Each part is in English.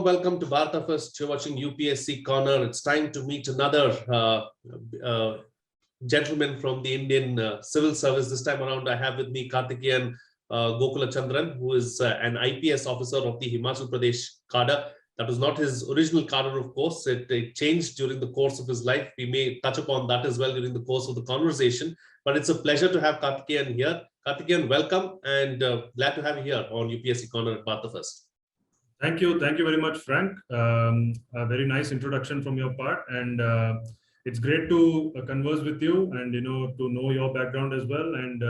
welcome to Bharata First. You're watching UPSC Corner. It's time to meet another gentleman from the Indian Civil Service. This time around, I have with me Karthikeyan Gokulachandran, who is an IPS officer of the Himachal Pradesh Cadre. That was not his original cadre, of course. It changed during the course of his life. We may touch upon that as well during the course of the conversation. But it's a pleasure to have Karthikeyan here. Karthikeyan, welcome, and glad to have you here on UPSC Corner at Bharata First. Thank you very much, Frank. A very nice introduction from your part, and it's great to converse with you and to know your background as well, and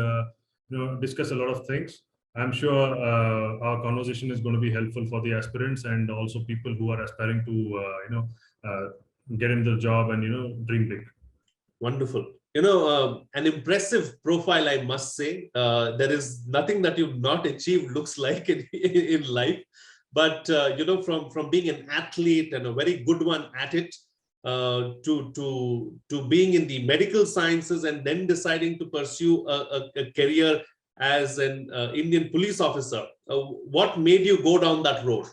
discuss a lot of things. I'm sure our conversation is going to be helpful for the aspirants and also people who are aspiring to get into the job and dream big. Wonderful. An impressive profile, I must say. There is nothing that you've not achieved, looks like, in life. But from being an athlete and a very good one at it, to being in the medical sciences and then deciding to pursue a career as an Indian police officer, what made you go down that road?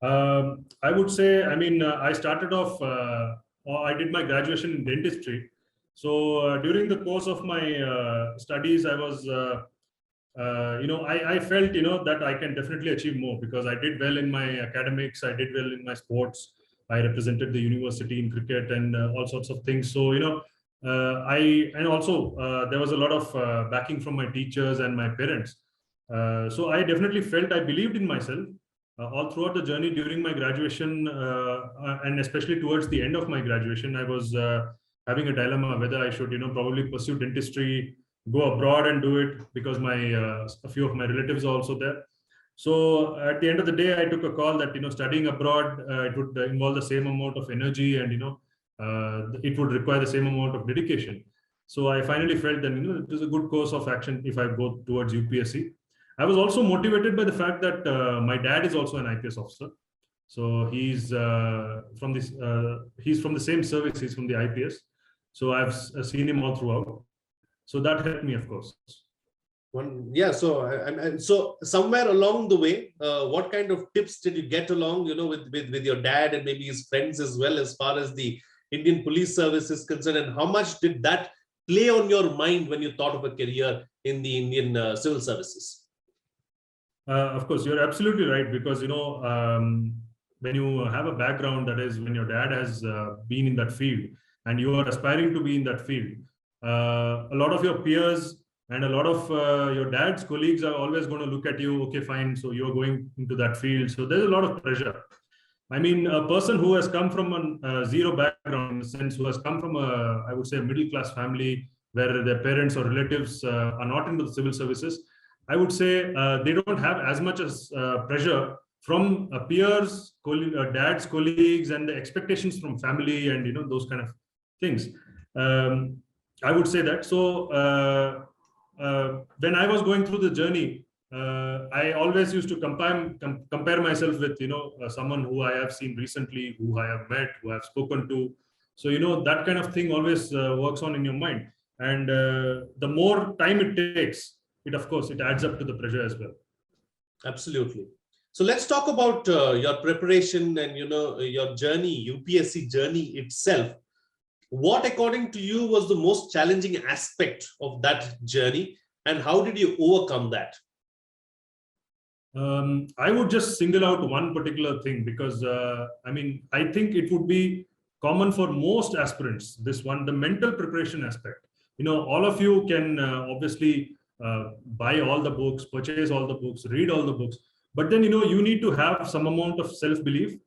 I would say, I started off, I did my graduation in dentistry. So during the course of my studies, I was I felt that I can definitely achieve more because I did well in my academics, I did well in my sports, I represented the university in cricket and all sorts of things. So there was a lot of backing from my teachers and my parents. So I definitely felt I believed in myself all throughout the journey during my graduation, and especially towards the end of my graduation. I was having a dilemma whether I should probably pursue dentistry, go abroad and do it, because a few of my relatives are also there. So at the end of the day, I took a call that studying abroad, it would involve the same amount of energy and it would require the same amount of dedication. So I finally felt that it was a good course of action if I go towards UPSC. I was also motivated by the fact that my dad is also an IPS officer. So he's from the same service. He's from the IPS. So I've seen him all throughout. So that helped me, of course. So somewhere along the way, what kind of tips did you get along, with your dad and maybe his friends as well, as far as the Indian Police Service is concerned, and how much did that play on your mind when you thought of a career in the Indian Civil Services? Of course, you're absolutely right, because when you have a background, that is, when your dad has been in that field and you are aspiring to be in that field, a lot of your peers and a lot of your dad's colleagues are always going to look at you. Okay, fine. So you're going into that field. So there's a lot of pressure. A person who has come from a zero background, in a sense, who has come from I would say, a middle-class family where their parents or relatives are not into the civil services, I would say they don't have as much as pressure from peers, dad's colleagues, and the expectations from family and those kind of things. I would say that. So when I was going through the journey, I always used to compare myself with someone who I have seen recently, who I have met, who I have spoken to. So that kind of thing always works on in your mind, and the more time it takes, it adds up to the pressure as well. Absolutely. So let's talk about your preparation and your journey, UPSC journey itself. What, according to you, was the most challenging aspect of that journey, and how did you overcome that? I would just single out one particular thing, because I think it would be common for most aspirants. The mental preparation aspect. All of you can obviously buy all the books, purchase all the books, read all the books, but then you need to have some amount of self-belief,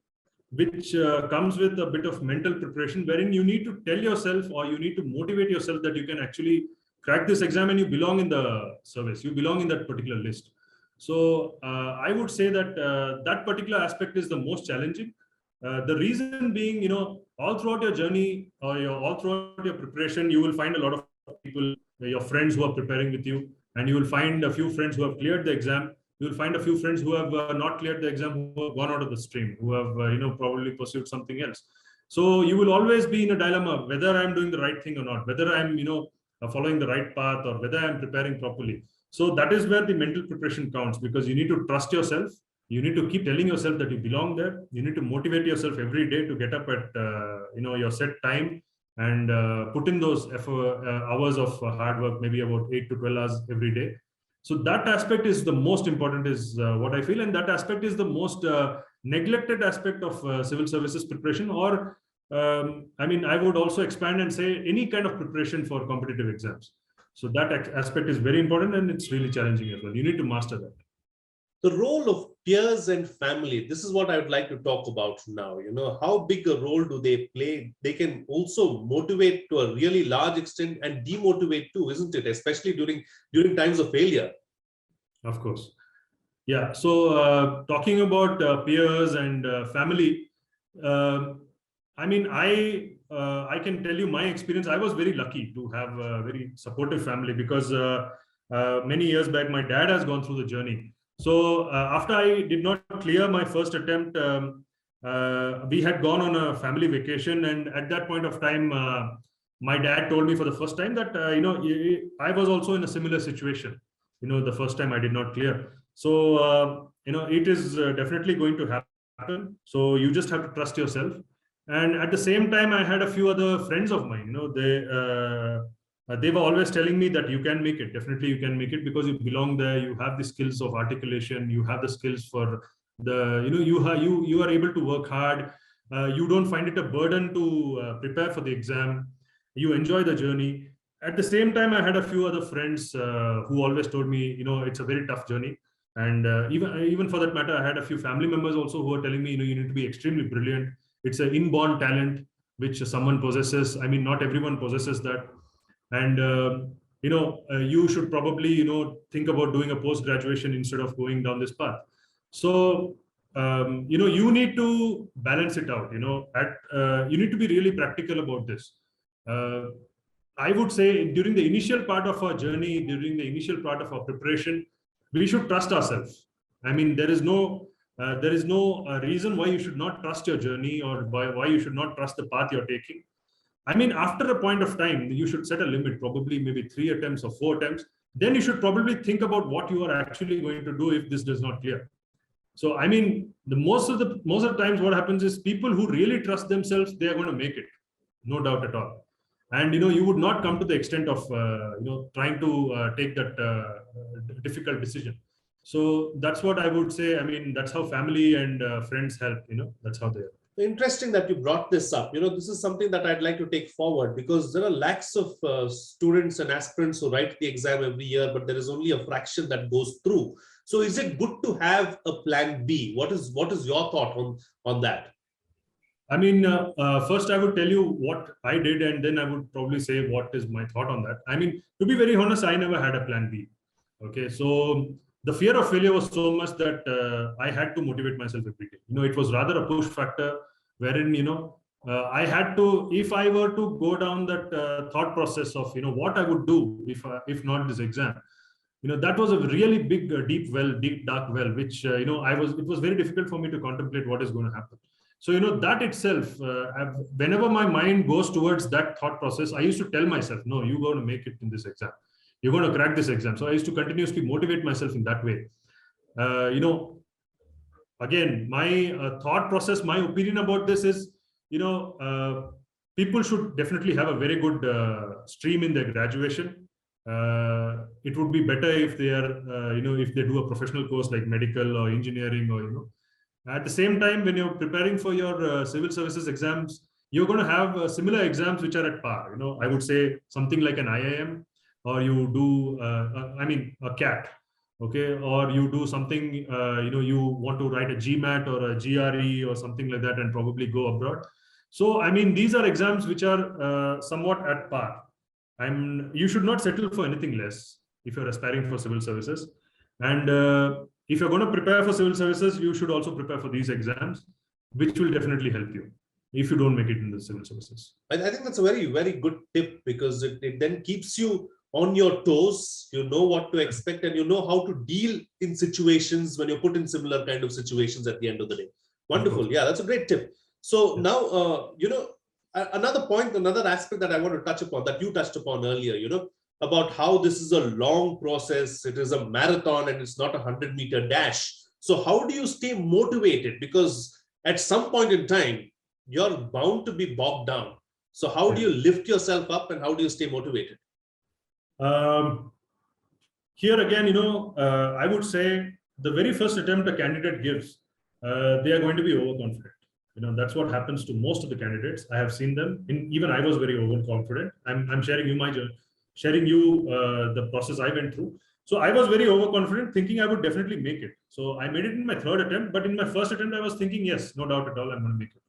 which comes with a bit of mental preparation, wherein you need to tell yourself, or you need to motivate yourself, that you can actually crack this exam and you belong in the service, you belong in that particular list. So I would say that that particular aspect is the most challenging. The reason being, all throughout your journey, or all throughout your preparation, you will find a lot of people, your friends who are preparing with you, and you will find a few friends who have cleared the exam. You will find a few friends who have not cleared the exam, who have gone out of the stream, who have probably pursued something else. So you will always be in a dilemma whether I'm doing the right thing or not, whether I'm following the right path, or whether I'm preparing properly. So that is where the mental preparation counts, because you need to trust yourself. You need to keep telling yourself that you belong there. You need to motivate yourself every day to get up at your set time and put in those hours of hard work, maybe about 8 to 12 hours every day. So that aspect is the most important, is what I feel, and that aspect is the most neglected aspect of civil services preparation. Or I would also expand and say any kind of preparation for competitive exams. So that aspect is very important, and it's really challenging as well. You need to master that. The role of peers and family, this is what I would like to talk about now. How big a role do they play? They can also motivate to a really large extent and demotivate too, isn't it? Especially during times of failure. Of course. Yeah. So talking about peers and family, I can tell you my experience. I was very lucky to have a very supportive family, because many years back, my dad has gone through the journey. So after I did not clear my first attempt, we had gone on a family vacation, and at that point of time, my dad told me for the first time that I was also in a similar situation. The first time I did not clear. So it is definitely going to happen. So you just have to trust yourself. And at the same time, I had a few other friends of mine. They were always telling me that you can make it. Definitely you can make it, because you belong there. You have the skills of articulation. You have the skills for you are able to work hard. You don't find it a burden to prepare for the exam. You enjoy the journey. At the same time, I had a few other friends who always told me, it's a very tough journey. And even for that matter, I had a few family members also who were telling me, you need to be extremely brilliant. It's an inborn talent which someone possesses. I mean, not everyone possesses that. And you should probably think about doing a post graduation instead of going down this path. So you need to balance it out. You need to be really practical about this. I would say during the initial part of our journey, during the initial part of our preparation, we should trust ourselves. I mean, there is no reason why you should not trust your journey, or why you should not trust the path you're taking. I mean, after a point of time, you should set a limit, probably maybe 3 attempts or 4 attempts. Then you should probably think about what you are actually going to do if this does not clear. So, I mean, most of the times what happens is people who really trust themselves, they are going to make it, no doubt at all. And you would not come to the extent of trying to take that difficult decision. So that's what I would say. I mean, that's how family and friends help. That's how they are. Interesting that you brought this up. This is something that I'd like to take forward, because there are lakhs of students and aspirants who write the exam every year, but there is only a fraction that goes through. So is it good to have a plan B? What is your thought on that? I mean, first I would tell you what I did, and then I would probably say what is my thought on that. I mean, to be very honest, I never had a plan B. Okay, so the fear of failure was so much that I had to motivate myself every day. It was rather a push factor, wherein I had to, if I were to go down that thought process of what I would do if not this exam. That was a really big, deep dark well, which it was very difficult for me to contemplate what is going to happen. So, that itself, whenever my mind goes towards that thought process, I used to tell myself, no, you're going to make it in this exam. You're going to crack this exam. So I used to continuously motivate myself in that way. Again, my thought process, my opinion about this is, people should definitely have a very good stream in their graduation. It would be better if they are, if they do a professional course like medical or engineering, or, at the same time, when you're preparing for your civil services exams, you're going to have similar exams which are at par. I would say something like an IIM, or you do, a CAT, okay, or you do something, you want to write a GMAT or a GRE or something like that and probably go abroad. So, I mean, these are exams which are somewhat at par. You should not settle for anything less if you're aspiring for civil services. And if you're going to prepare for civil services, you should also prepare for these exams, which will definitely help you if you don't make it in the civil services. I think that's a very, very good tip, because it then keeps you on your toes. You know what to expect, and you know how to deal in situations when you're put in similar kind of situations at the end of the day. Wonderful. Yeah, that's a great tip. So now, another point, another aspect that I want to touch upon, that you touched upon earlier, about how this is a long process. It is a marathon, and it's not a 100-meter dash. So how do you stay motivated? Because at some point in time, you're bound to be bogged down. So how do you lift yourself up and how do you stay motivated? Here again, I would say the very first attempt a candidate gives, they are going to be overconfident. That's what happens to most of the candidates. I have seen them. Even I was very overconfident. I'm sharing you my journey, sharing you the process I went through. So I was very overconfident, thinking I would definitely make it. So I made it in my third attempt, but in my first attempt, I was thinking, yes, no doubt at all, I'm going to make it.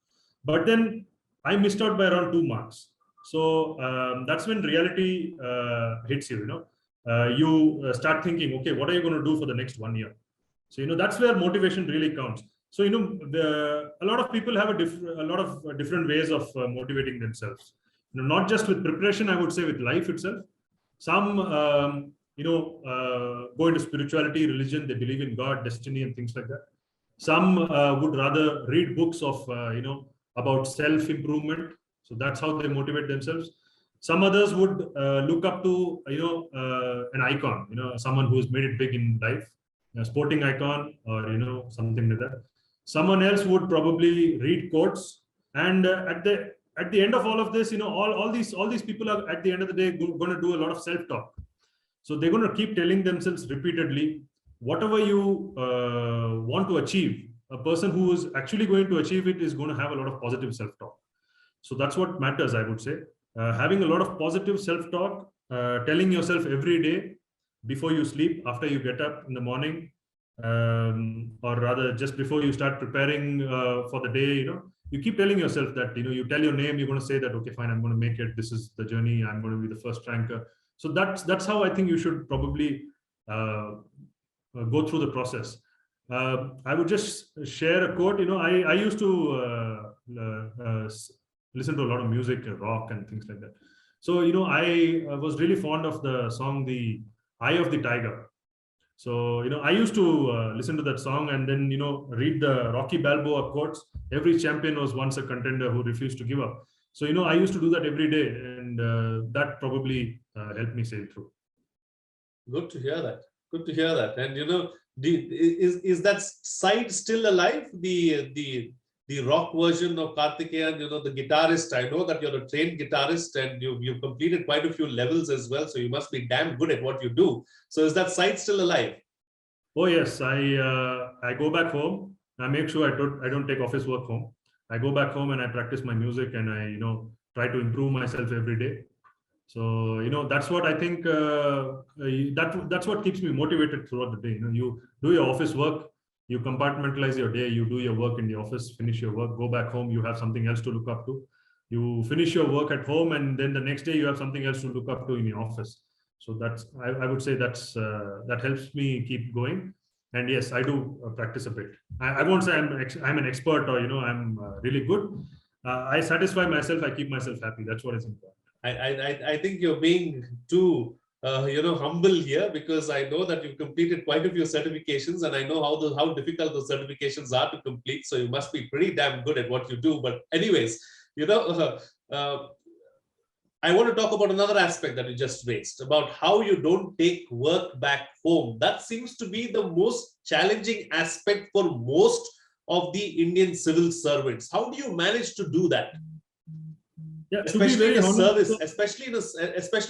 But then I missed out by around 2 marks. So that's when reality hits you. You start thinking, okay, what are you going to do for the next 1 year? So that's where motivation really counts. So a lot of people have a lot of different ways of motivating themselves. Not just with preparation, I would say with life itself. Some go into spirituality, religion. They believe in God, destiny, and things like that. Some would rather read books of about self-improvement. So that's how they motivate themselves. Some others would look up to an icon, someone who's made it big in life, a sporting icon, or something like that. Someone else would probably read quotes, and at the end of all of this, all these people are at the end of the day going to do a lot of self-talk. So they're going to keep telling themselves repeatedly, whatever you want to achieve, a person who is actually going to achieve it is going to have a lot of positive self-talk. So that's what matters, I would say. Having a lot of positive self-talk, telling yourself every day before you sleep, after you get up in the morning, or rather just before you start preparing for the day, you keep telling yourself that, you tell your name, you're going to say that, okay, fine, I'm going to make it. This is the journey. I'm going to be the first ranker. So that's how I think you should probably go through the process. I would just share a quote. I used to listen to a lot of music, rock and things like that. So, I was really fond of the song, The Eye of the Tiger. So, I used to listen to that song and then, read the Rocky Balboa quotes. Every champion was once a contender who refused to give up. So, I used to do that every day, and that probably helped me sail through. Good to hear that. Good to hear that. And, is that side still alive? The rock version of Karthikeyan, the guitarist. I know that you're a trained guitarist and you've completed quite a few levels as well. So you must be damn good at what you do. So is that side still alive? Oh yes, I go back home. I make sure I don't take office work home. I go back home and I practice my music and I try to improve myself every day. So that's what I think. That's what keeps me motivated throughout the day. You do your office work. You compartmentalize your day, you do your work in the office, finish your work, go back home, you have something else to look up to. You finish your work at home and then the next day you have something else to look up to in your office. So that's, I would say that helps me keep going. And yes, I do practice a bit. I won't say I'm an expert or, I'm really good. I satisfy myself, I keep myself happy. That's what is important. I think you're being too humble here, because I know that you've completed quite a few certifications and I know how difficult those certifications are to complete. So you must be pretty damn good at what you do. But anyways, I want to talk about another aspect that you just raised about how you don't take work back home. That seems to be the most challenging aspect for most of the Indian civil servants. How do you manage to do that? Yeah, especially in a service, especially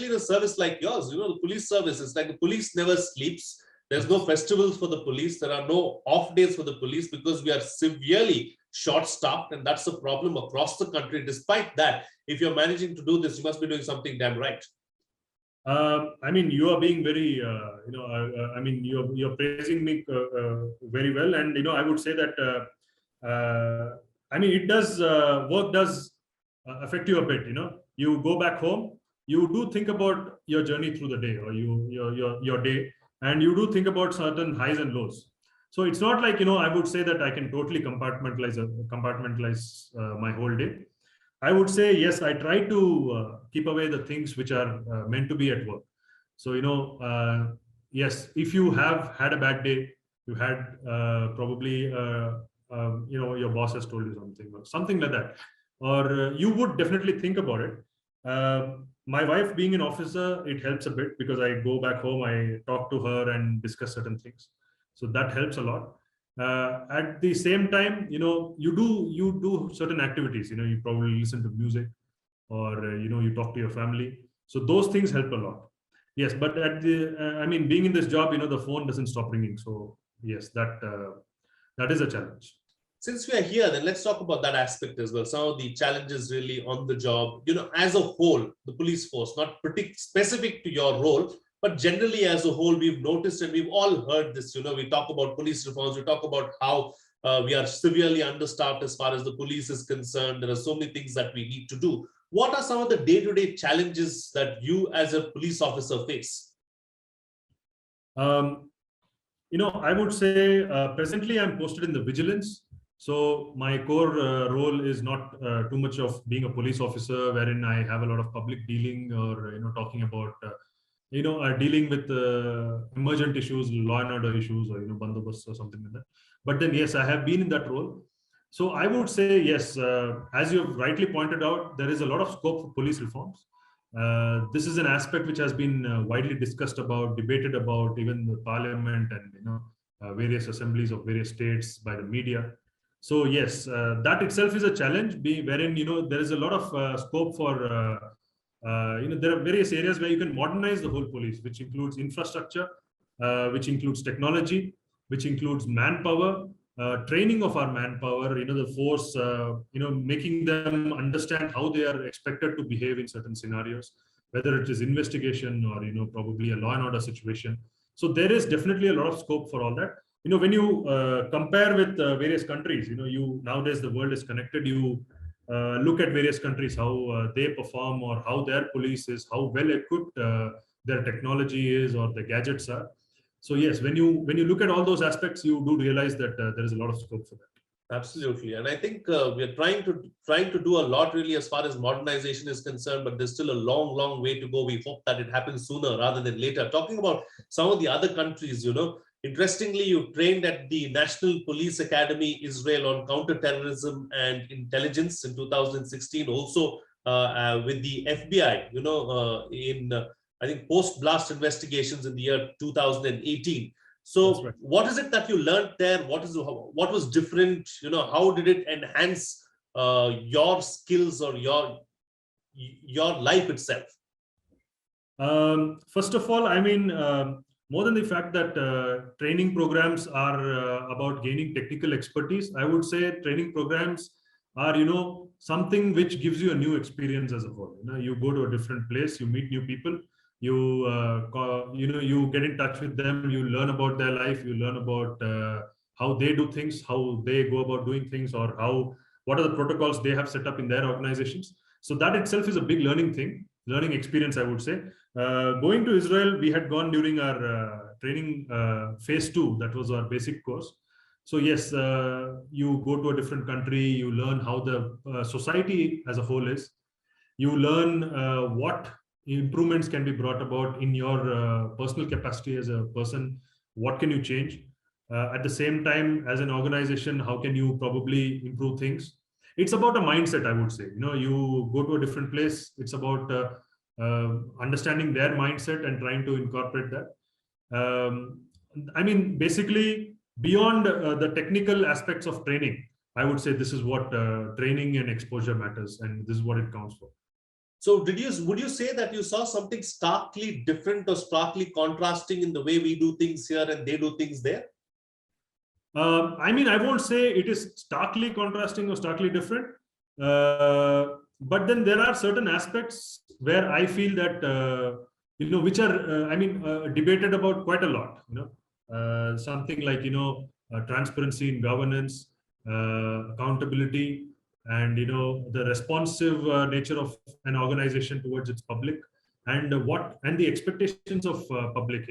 in a service like yours, the police service is like the police never sleeps. There's no festivals for the police. There are no off days for the police because we are severely short-staffed, and that's a problem across the country. Despite that, if you're managing to do this, you must be doing something damn right. I mean, you are being very, you're praising me very well, and I would say that it does work does affect you a bit. You go back home, you do think about your journey through the day or your day, and you do think about certain highs and lows. So it's not like I would say that I can totally compartmentalize my whole day. I would say yes, I try to keep away the things which are meant to be at work. So yes, if you have had a bad day, you had probably your boss has told you something or something like that, or you would definitely think about it. My wife being an officer, it helps a bit because I go back home, I talk to her and discuss certain things. So that helps a lot. At the same time, you do certain activities. You probably listen to music, or you talk to your family. So those things help a lot. Yes, but being in this job, the phone doesn't stop ringing. So yes, that is a challenge. Since we are here, then let's talk about that aspect as well. Some of the challenges really on the job, as a whole, the police force, not specific to your role, but generally as a whole, we've noticed and we've all heard this. We talk about police reforms, we talk about how we are severely understaffed as far as the police is concerned. There are so many things that we need to do. What are some of the day-to-day challenges that you as a police officer face? I would say presently I'm posted in the vigilance. So my core role is not too much of being a police officer, wherein I have a lot of public dealing, or talking about dealing with emergent issues, law and order issues, or bandobast or something like that. But then yes, I have been in that role. So I would say yes, as you have rightly pointed out, there is a lot of scope for police reforms. This is an aspect which has been widely discussed about, debated about, even the parliament and various assemblies of various states, by the media. So yes, that itself is a challenge, wherein there is a lot of scope for there are various areas where you can modernize the whole police, which includes infrastructure, which includes technology, which includes manpower, training of our manpower, the force, making them understand how they are expected to behave in certain scenarios, whether it is investigation or probably a law and order situation. So there is definitely a lot of scope for all that. When you compare with various countries, nowadays the world is connected. You look at various countries, how they perform, or how their police is, how well equipped their technology is, or the gadgets are. So yes, when you look at all those aspects, you do realize that there is a lot of scope for that. Absolutely, and I think we are trying to do a lot really as far as modernization is concerned, but there's still a long way to go. We hope that it happens sooner rather than later. Talking about some of the other countries, interestingly, you trained at the National Police Academy, Israel, on counterterrorism and intelligence in 2016. Also with the FBI, in I think post-blast investigations in the year 2018. So right. What is it that you learned there? What was different? How did it enhance your skills or your life itself? First of all, more than the fact that training programs are about gaining technical expertise, I would say training programs are, something which gives you a new experience as a whole. You go to a different place, you meet new people, you get in touch with them, you learn about their life, you learn about how they do things, how they go about doing things, or what are the protocols they have set up in their organizations. So that itself is a big learning experience, I would say. Going to Israel, we had gone during our training phase 2, that was our basic course. So yes, you go to a different country, you learn how the society as a whole is, you learn what improvements can be brought about in your personal capacity as a person, what can you change. At the same time, as an organization, how can you probably improve things. It's about a mindset, I would say. You go to a different place, it's about understanding their mindset and trying to incorporate that. Basically, beyond the technical aspects of training, I would say this is what training and exposure matters, and this is what it counts for. So would you say that you saw something starkly different or starkly contrasting in the way we do things here and they do things there? I won't say it is starkly contrasting or starkly different, but then there are certain aspects where I feel that which are debated about quite a lot. Something like transparency in governance, accountability, and the responsive nature of an organization towards its public, and the expectations of public.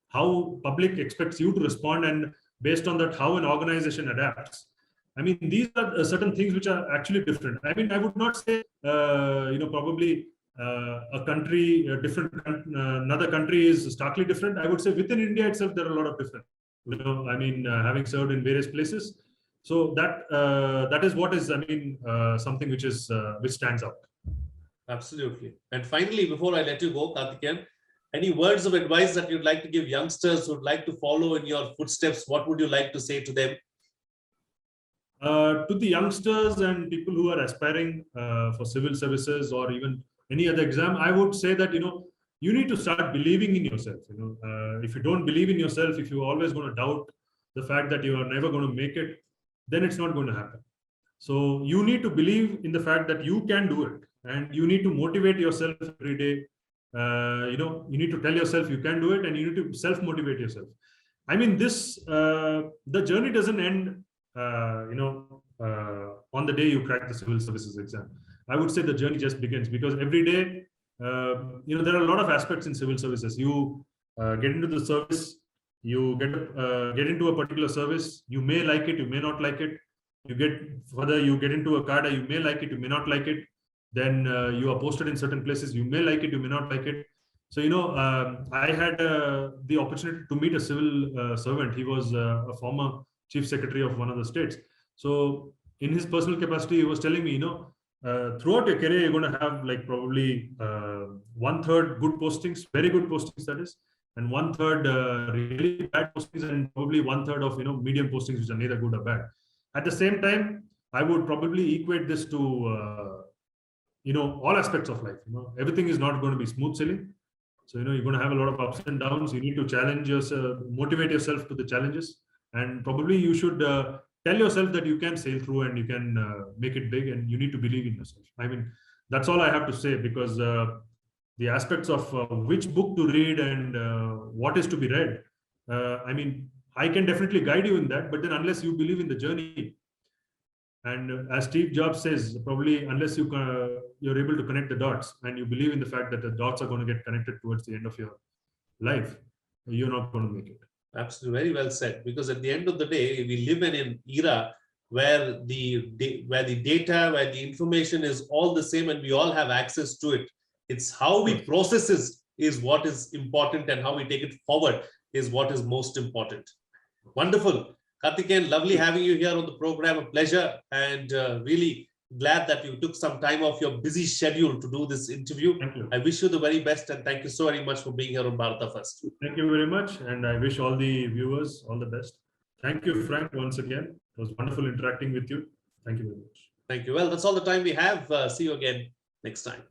How public expects you to respond, and based on that, how an organization adapts. These are certain things which are actually different. I would not say probably a country different, another country is starkly different. I would say within India itself there are a lot of different. Having served in various places, so that is what is something which stands out. Absolutely. And finally, before I let you go, Kathikeyan, any words of advice that you'd like to give youngsters who'd like to follow in your footsteps? What would you like to say to them? To the youngsters and people who are aspiring for civil services or even any other exam, I would say that, you need to start believing in yourself. If you don't believe in yourself, if you're always going to doubt the fact that you are never going to make it, then it's not going to happen. So you need to believe in the fact that you can do it, and you need to motivate yourself every day. You need to tell yourself you can do it, and you need to self-motivate yourself. I mean, the journey doesn't end, on the day you crack the civil services exam. I would say the journey just begins, because every day, there are a lot of aspects in civil services. You get into the service, you get into a particular service. You may like it, you may not like it. You get into a cadre, you may like it, you may not like it. Then you are posted in certain places, you may like it, you may not like it. So, I had the opportunity to meet a civil servant. He was a former chief secretary of one of the states. So in his personal capacity, he was telling me, throughout your career, you're going to have like probably 1/3 good postings, very good postings, that is, and 1/3 really bad postings, and probably 1/3 of, medium postings, which are neither good or bad. At the same time, I would probably equate this to, all aspects of life. Everything is not going to be smooth sailing. So, you're going to have a lot of ups and downs. You need to challenge yourself, motivate yourself to the challenges. And probably you should tell yourself that you can sail through and you can make it big, and you need to believe in yourself. I mean, that's all I have to say, because the aspects of which book to read and what is to be read, I mean, I can definitely guide you in that, but then unless you believe in the journey, and as Steve Jobs says, probably unless you're able to connect the dots and you believe in the fact that the dots are going to get connected towards the end of your life, you're not going to make it. Absolutely, very well said. Because at the end of the day, we live in an era where the data, where the information is all the same, and we all have access to it. It's how we process it is what is important, and how we take it forward is what is most important. Wonderful. Kathikeyan, lovely having you here on the program. A pleasure, and really glad that you took some time off your busy schedule to do this interview. Thank you. I wish you the very best, and thank you so very much for being here on Bharata First. Thank you very much, and I wish all the viewers all the best. Thank you, Frank, once again. It was wonderful interacting with you. Thank you very much. Thank you. Well, that's all the time we have. See you again next time.